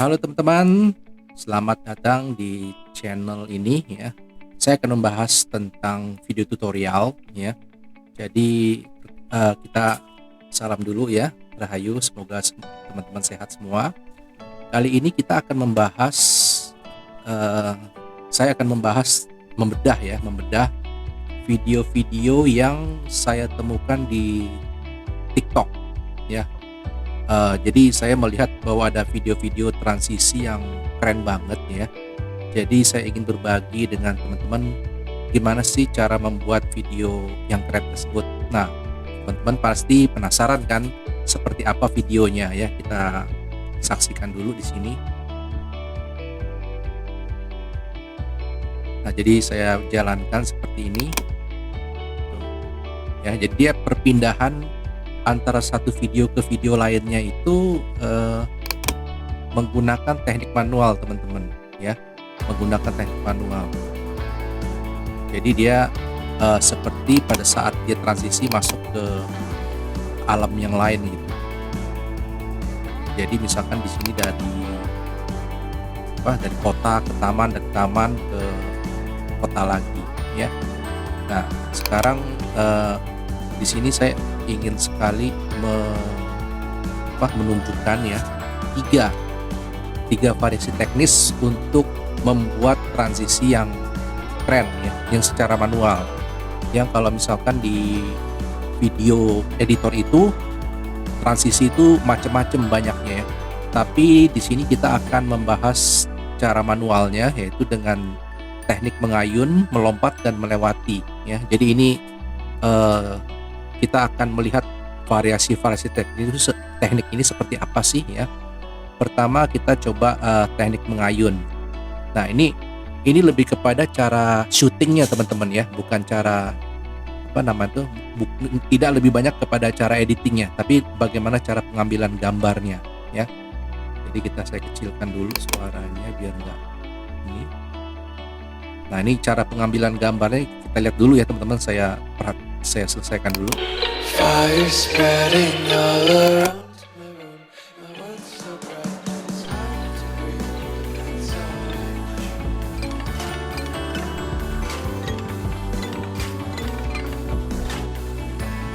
Halo teman-teman, selamat datang di channel ini ya. Saya akan membahas tentang video tutorial ya. Jadi kita salam dulu ya, Rahayu. Semoga teman-teman sehat semua. Kali ini kita akan membahas, eh, saya akan membedah video-video yang saya temukan di TikTok ya. Jadi saya melihat bahwa ada video-video transisi yang keren banget ya. Jadi saya ingin berbagi dengan teman-teman gimana sih cara membuat video yang keren tersebut. Nah, teman-teman pasti penasaran kan seperti apa videonya ya. Kita saksikan dulu di sini. Nah, jadi saya jalankan seperti ini. Ya, jadi dia perpindahan antara satu video ke video lainnya itu menggunakan teknik manual teman-teman ya, menggunakan teknik manual. Jadi dia seperti pada saat dia transisi masuk ke alam yang lain gitu. Jadi misalkan di sini dari kota ke taman, dari taman ke kota lagi ya. Nah sekarang di sini saya ingin sekali menunjukkan ya tiga variasi teknis untuk membuat transisi yang keren ya, yang secara manual. Yang kalau misalkan di video editor itu transisi itu macam-macam banyaknya ya. Tapi di sini kita akan membahas cara manualnya, yaitu dengan teknik mengayun, melompat dan melewati ya. Jadi ini kita akan melihat variasi-variasi teknik ini seperti apa sih ya. Pertama kita coba teknik mengayun. Nah ini lebih kepada cara syutingnya teman-teman ya, bukan cara tidak lebih banyak kepada cara editingnya, tapi bagaimana cara pengambilan gambarnya ya. Jadi saya kecilkan dulu suaranya biar enggak ini. Nah ini cara pengambilan gambarnya kita lihat dulu ya teman-teman, saya selesaikan dulu. Fire spreading all around my room. My world's so bright, it's hard to breathe inside.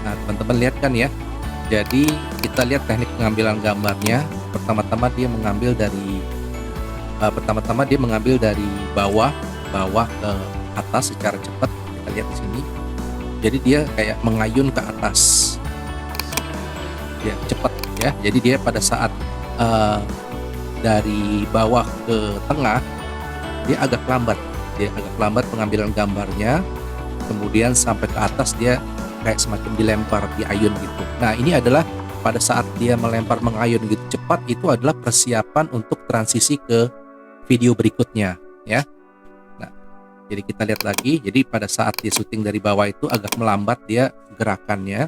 Nah teman-teman lihat kan ya. Jadi kita lihat teknik pengambilan gambarnya. Pertama-tama dia mengambil dari bawah ke atas secara cepat. Kita lihat di sini. Jadi dia kayak mengayun ke atas ya, cepat ya. Jadi dia pada saat dari bawah ke tengah dia agak lambat pengambilan gambarnya, kemudian sampai ke atas dia kayak semacam dilempar, diayun gitu. Nah ini adalah pada saat dia mengayun gitu cepat, itu adalah persiapan untuk transisi ke video berikutnya ya. Jadi kita lihat lagi, jadi pada saat dia syuting dari bawah itu agak melambat dia gerakannya.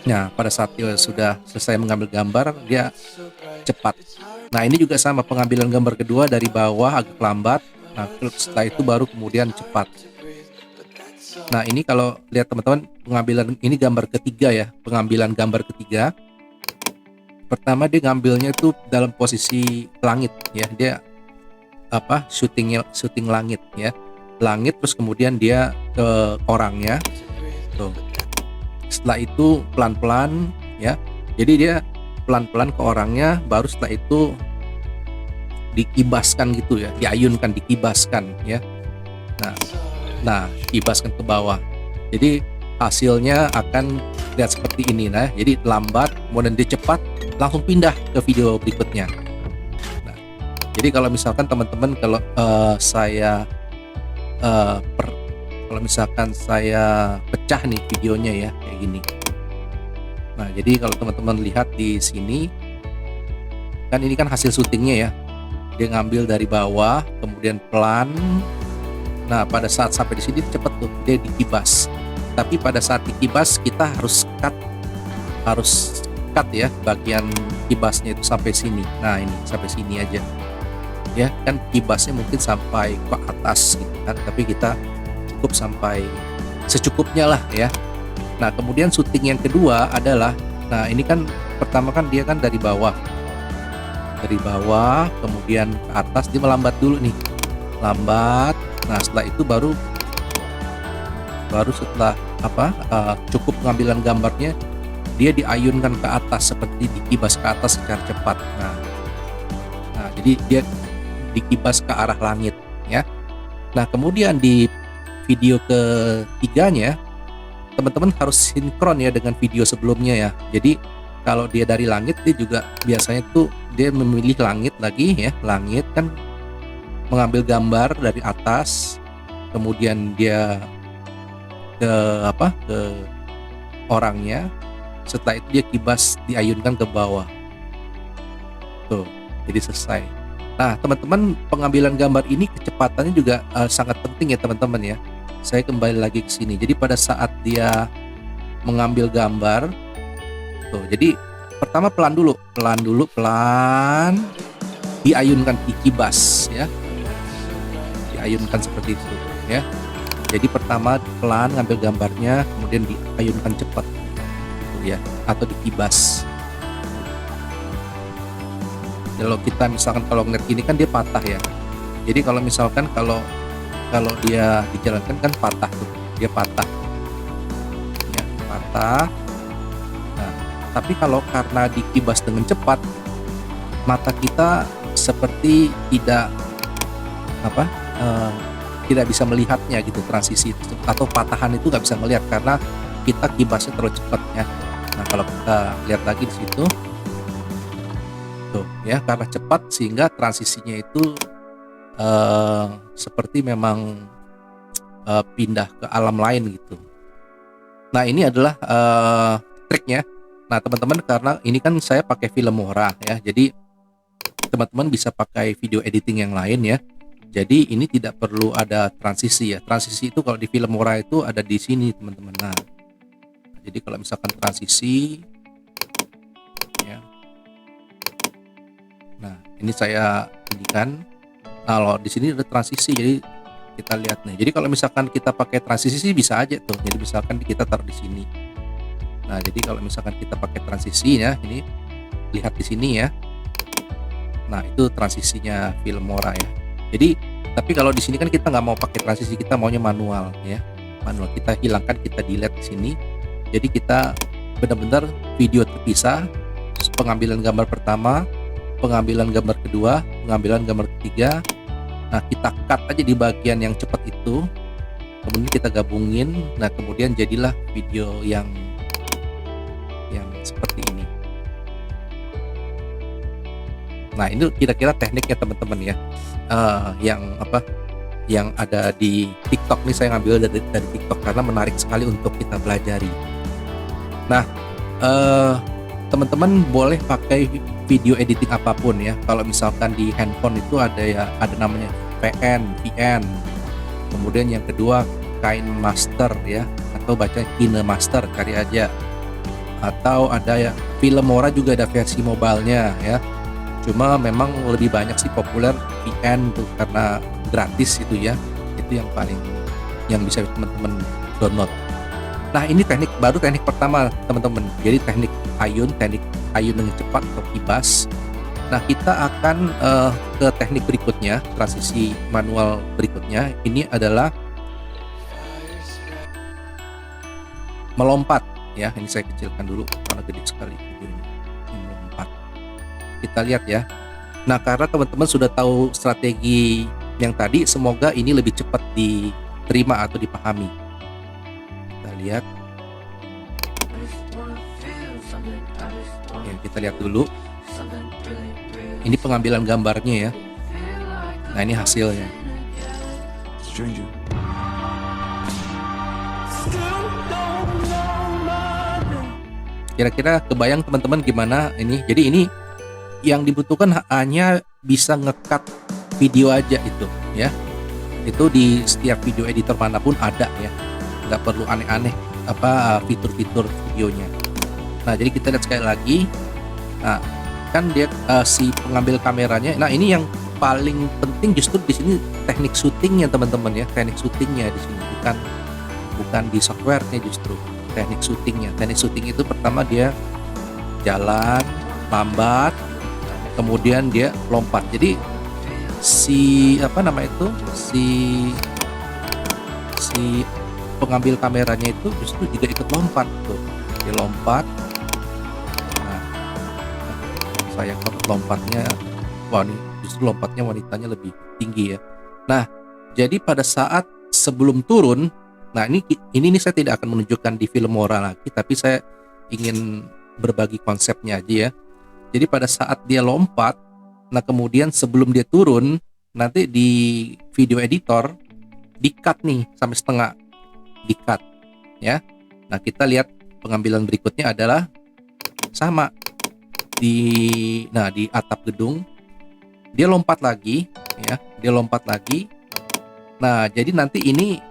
Nah pada saat dia sudah selesai mengambil gambar dia cepat. Nah ini juga sama, pengambilan gambar kedua dari bawah agak lambat. Nah setelah itu baru kemudian cepat. Nah ini kalau lihat teman-teman, pengambilan ini gambar ketiga ya, pengambilan gambar ketiga. Pertama dia ngambilnya itu dalam posisi langit ya, dia syuting langit ya, langit, terus kemudian dia ke orangnya tuh. Setelah itu pelan-pelan ya, jadi dia pelan-pelan ke orangnya, baru setelah itu dikibaskan gitu ya, diayunkan, dikibaskan ya. Nah kibaskan ke bawah, jadi hasilnya akan lihat seperti ini. Nah jadi lambat, kemudian dia cepat, langsung pindah ke video berikutnya. Jadi kalau misalkan teman-teman, kalau misalkan saya pecah nih videonya ya kayak gini. Nah jadi kalau teman-teman lihat di sini kan, ini kan hasil syutingnya ya, dia ngambil dari bawah kemudian pelan. Nah pada saat sampai di sini cepet tuh dia dikibas, tapi pada saat dikibas kita harus cut ya, bagian kibasnya itu sampai sini. Nah ini sampai sini aja ya, kan kibasnya mungkin sampai ke atas gitu kan, tapi kita cukup sampai secukupnya lah ya. Nah kemudian syuting yang kedua adalah, nah ini kan pertama kan dia kan dari bawah, dari bawah kemudian ke atas, dia melambat dulu nih, lambat. Nah setelah itu baru setelah cukup pengambilan gambarnya, dia diayunkan ke atas seperti dikibas ke atas secara cepat. Nah jadi dia dikibas ke arah langit ya. Nah kemudian di video ketiganya teman-teman harus sinkron ya dengan video sebelumnya ya. Jadi kalau dia dari langit, dia juga biasanya tuh dia memilih langit lagi ya, langit kan mengambil gambar dari atas, kemudian dia ke orangnya, setelah itu dia kibas diayunkan ke bawah tuh, jadi selesai. Nah teman-teman, pengambilan gambar ini kecepatannya juga sangat penting ya teman-teman ya. Saya kembali lagi ke sini. Jadi pada saat dia mengambil gambar tuh, jadi pertama pelan diayunkan, dikibas ya, diayunkan seperti itu ya. Jadi pertama pelan ngambil gambarnya, kemudian diayunkan cepat gitu ya, atau dikibas. Kalau kita misalkan kalau ngeliat ini kan dia patah ya. Jadi kalau misalkan kalau dia dijalankan kan patah tuh, dia patah ya, patah. Nah tapi kalau karena dikibas dengan cepat, mata kita seperti tidak tidak bisa melihatnya gitu, transisi itu atau patahan itu nggak bisa melihat karena kita kibasnya terlalu cepat ya. Nah kalau kita lihat lagi di situ tuh ya, karena cepat sehingga transisinya itu seperti memang pindah ke alam lain gitu. Nah ini adalah triknya. Nah teman-teman, karena ini kan saya pakai Filmora ya, jadi teman-teman bisa pakai video editing yang lain ya. Jadi ini tidak perlu ada transisi ya. Transisi itu kalau di Filmora itu ada di sini teman-teman. Nah jadi kalau misalkan transisi ya, nah ini saya indikan. Kalau di sini ada transisi, jadi kita lihat nih. Jadi kalau misalkan kita pakai transisi sih bisa aja tuh. Jadi misalkan kita taruh di sini. Nah jadi kalau misalkan kita pakai transisi ya, ini lihat di sini ya. Nah itu transisinya Filmora ya. Jadi tapi kalau di sini kan kita nggak mau pakai transisi, kita maunya manual ya, manual. Kita hilangkan, kita delete di sini. Jadi kita benar-benar video terpisah, pengambilan gambar pertama, pengambilan gambar kedua, pengambilan gambar ketiga. Nah kita cut aja di bagian yang cepat itu, kemudian kita gabungin. Nah kemudian jadilah video yang seperti ini. Nah ini kira-kira tekniknya teman-teman ya, yang ada di TikTok nih. Saya ngambil dari TikTok karena menarik sekali untuk kita pelajari. Nah teman-teman boleh pakai video editing apapun ya. Kalau misalkan di handphone itu ada namanya VN, kemudian yang kedua KineMaster ya, atau baca KineMaster, cari aja. Atau ada ya Filmora juga ada versi mobile-nya ya. Cuma memang lebih banyak sih populer VN tuh karena gratis itu ya. Itu yang bisa teman-teman download. Nah ini teknik pertama teman-teman. Jadi teknik ayun dengan cepat atau kibas. Nah kita akan ke teknik berikutnya, transisi manual berikutnya. Ini adalah melompat ya. Ini saya kecilkan dulu karena gede sekali video ini. Melompat. Kita lihat ya. Nah karena teman-teman sudah tahu strategi yang tadi, semoga ini lebih cepat diterima atau dipahami. Kita lihat. Ya, kita lihat dulu. Ini pengambilan gambarnya ya. Nah ini hasilnya. Kira-kira kebayang teman-teman gimana ini? Jadi ini yang dibutuhkan hanya bisa ngecut video aja itu ya. Itu di setiap video editor manapun ada ya. Nggak perlu aneh-aneh fitur-fitur videonya. Nah jadi kita lihat sekali lagi. Nah kan dia si pengambil kameranya. Nah ini yang paling penting justru di sini teknik syutingnya teman-teman ya. Teknik syutingnya di sini bukan di softwarenya, justru teknik syutingnya. Teknik syuting itu pertama dia jalan lambat, kemudian dia lompat. Jadi si apa nama itu si pengambil kameranya itu justru juga ikut lompat tuh, dia lompat. Nah, sayang banget lompatnya, wah ini justru lompatnya wanitanya lebih tinggi ya. Nah, jadi pada saat sebelum turun, nah ini saya tidak akan menunjukkan di film Mora lagi, tapi saya ingin berbagi konsepnya aja ya. Jadi pada saat dia lompat, nah kemudian sebelum dia turun, nanti di video editor di-cut nih sampai setengah, di-cut ya. Nah kita lihat pengambilan berikutnya adalah sama di atap gedung, dia lompat lagi ya, dia lompat lagi. Nah jadi nanti ini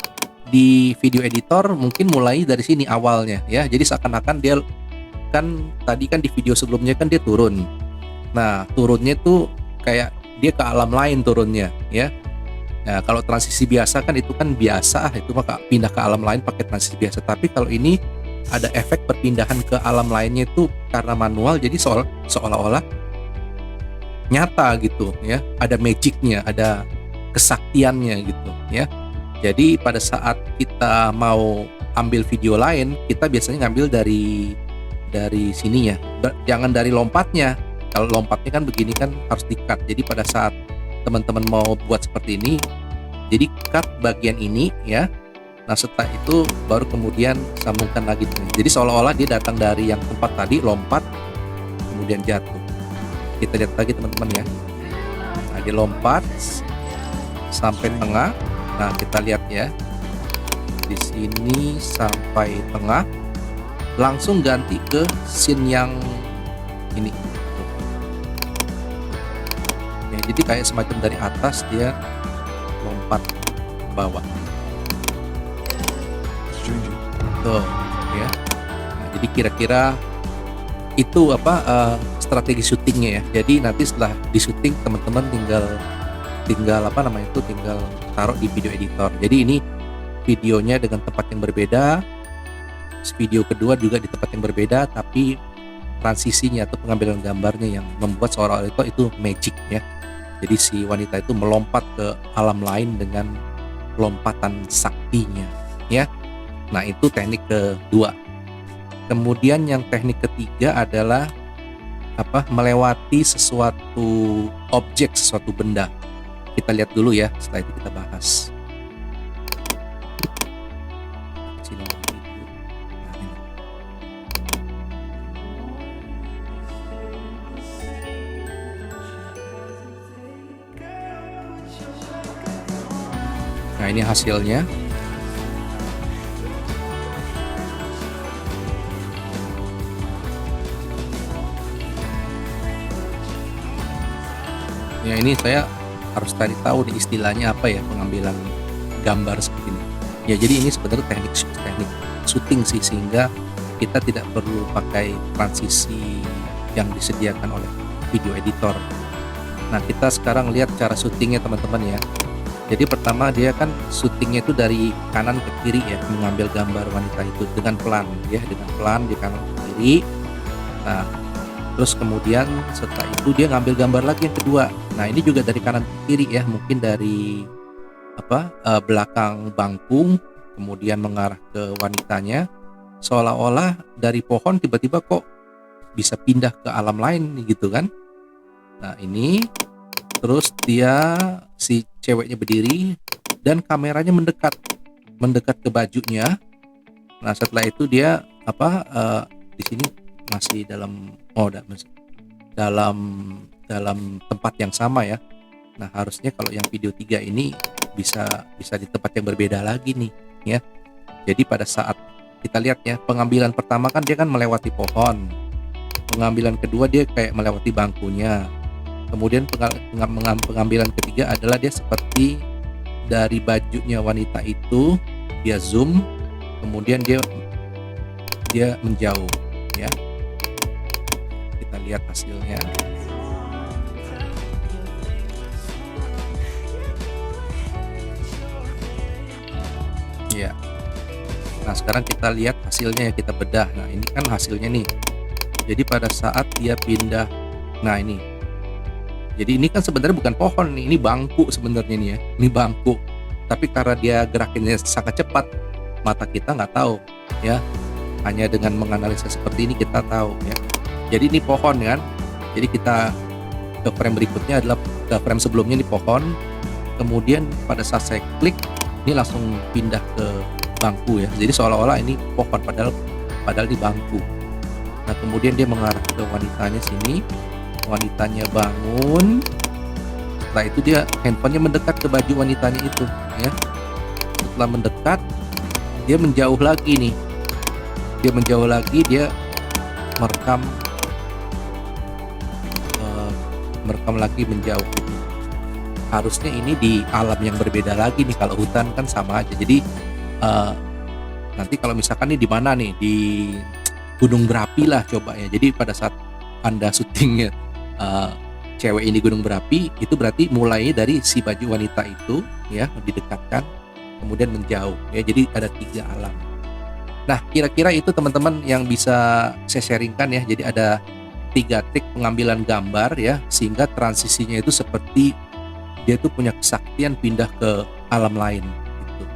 di video editor mungkin mulai dari sini awalnya ya. Jadi seakan-akan dia kan tadi kan di video sebelumnya kan dia turun. Nah turunnya tuh kayak dia ke alam lain turunnya ya. Nah kalau transisi biasa kan itu kan biasa, itu maka pindah ke alam lain pakai transisi biasa. Tapi kalau ini ada efek perpindahan ke alam lainnya itu karena manual, jadi seolah-olah nyata gitu ya. Ada magicnya, ada kesaktiannya gitu ya. Jadi pada saat kita mau ambil video lain, kita biasanya ngambil dari sininya, jangan dari lompatnya. Kalau lompatnya kan begini kan harus di-cut. Jadi pada saat teman-teman mau buat seperti ini, jadi cut bagian ini ya. Nah setelah itu baru kemudian sambungkan lagi. Jadi seolah-olah dia datang dari yang tempat tadi, lompat kemudian jatuh. Kita lihat lagi teman-teman ya. Nah dia lompat sampai tengah. Nah kita lihat ya, di sini sampai tengah, langsung ganti ke scene yang ini ya. Jadi kayak semacam dari atas dia lompat ke bawah tuh ya. Nah, jadi kira-kira itu strategi syutingnya ya. Jadi nanti setelah di syuting teman-teman tinggal tinggal taruh di video editor. Jadi ini videonya dengan tempat yang berbeda, video kedua juga di tempat yang berbeda, tapi transisinya atau pengambilan gambarnya yang membuat seolah-olah itu magic ya. Jadi si wanita itu melompat ke alam lain dengan lompatan saktinya ya. Nah itu teknik kedua. Kemudian yang teknik ketiga adalah melewati sesuatu objek, sesuatu benda. Kita lihat dulu ya, setelah itu kita bahas. Nah ini hasilnya. Ya ini saya harus cari tahu nih istilahnya apa ya, pengambilan gambar seperti ini. Ya jadi ini sebenarnya teknik syuting sih, sehingga kita tidak perlu pakai transisi yang disediakan oleh video editor. Nah kita sekarang lihat cara syutingnya teman-teman ya. Jadi pertama dia kan syutingnya itu dari kanan ke kiri ya, mengambil gambar wanita itu dengan pelan ya, dengan pelan di kanan ke kiri. Nah terus kemudian setelah itu dia ngambil gambar lagi yang kedua. Nah ini juga dari kanan ke kiri ya, mungkin dari belakang bangku kemudian mengarah ke wanitanya, seolah-olah dari pohon tiba-tiba kok bisa pindah ke alam lain gitu kan. Nah ini terus dia si ceweknya berdiri dan kameranya mendekat ke bajunya. Nah setelah itu dia di sini masih dalam tempat yang sama ya. Nah harusnya kalau yang video 3 ini bisa di tempat yang berbeda lagi nih ya. Jadi pada saat kita lihat ya, pengambilan pertama kan dia kan melewati pohon, pengambilan kedua dia kayak melewati bangkunya, kemudian pengambilan ketiga adalah dia seperti dari bajunya wanita itu dia zoom, kemudian dia menjauh ya. Kita lihat hasilnya. Ya. Nah sekarang kita lihat hasilnya ya, kita bedah. Nah ini kan hasilnya nih. Jadi pada saat dia pindah, nah ini Jadi ini kan sebenarnya bukan pohon nih, ini bangku sebenarnya nih ya. Ini bangku. Tapi karena dia gerakannya sangat cepat, mata kita nggak tahu ya. Hanya dengan menganalisa seperti ini kita tahu ya. Jadi ini pohon kan. Jadi kita ke frame berikutnya adalah ke frame sebelumnya ini pohon. Kemudian pada saat saya klik, ini langsung pindah ke bangku ya. Jadi seolah-olah ini pohon padahal di bangku. Nah, kemudian dia mengarah ke wanitanya sini. Wanitanya bangun. Setelah itu dia handphonenya mendekat ke baju wanitanya itu ya. Setelah mendekat, dia menjauh lagi nih. Dia menjauh lagi, dia merekam lagi menjauh gitu. Harusnya ini di alam yang berbeda lagi nih, kalau hutan kan sama aja. Jadi nanti kalau misalkan nih di mana nih, di gunung berapi lah coba ya. Jadi pada saat Anda syutingnya cewek ini gunung berapi, itu berarti mulai dari si baju wanita itu ya didekatkan kemudian menjauh ya. Jadi ada 3 alam. Nah, kira-kira itu teman-teman yang bisa saya sharingkan ya. Jadi ada 3 trik pengambilan gambar ya, sehingga transisinya itu seperti dia tuh punya kesaktian pindah ke alam lain gitu.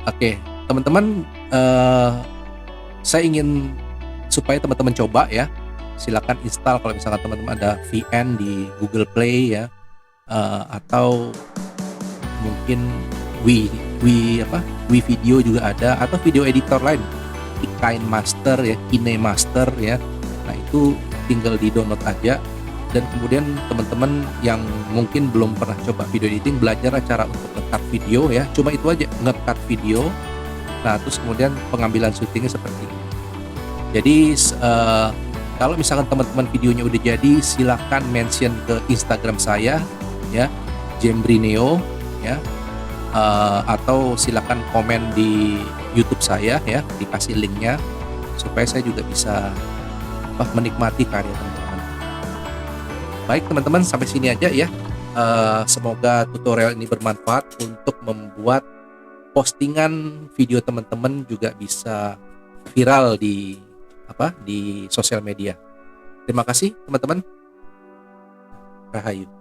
Oke, teman-teman, saya ingin supaya teman-teman coba ya. Silakan install kalau misalkan teman-teman ada VN di Google Play ya, atau mungkin Video juga ada, atau video editor lain, KineMaster ya, KineMaster ya. Nah, itu tinggal di download aja. Dan kemudian teman-teman yang mungkin belum pernah coba video editing, belajar cara untuk nge-cut video ya. Cuma itu aja, nge-cut video. Nah, terus kemudian pengambilan syutingnya seperti ini. Jadi kalau misalkan teman-teman videonya udah jadi, silakan mention ke Instagram saya ya, Jembrineo ya. Atau silakan komen di YouTube saya ya, dikasih linknya supaya saya juga bisa menikmati karya teman-teman. Baik teman-teman, sampai sini aja ya. Semoga tutorial ini bermanfaat untuk membuat postingan video teman-teman juga bisa viral di sosial media. Terima kasih teman-teman. Rahayu.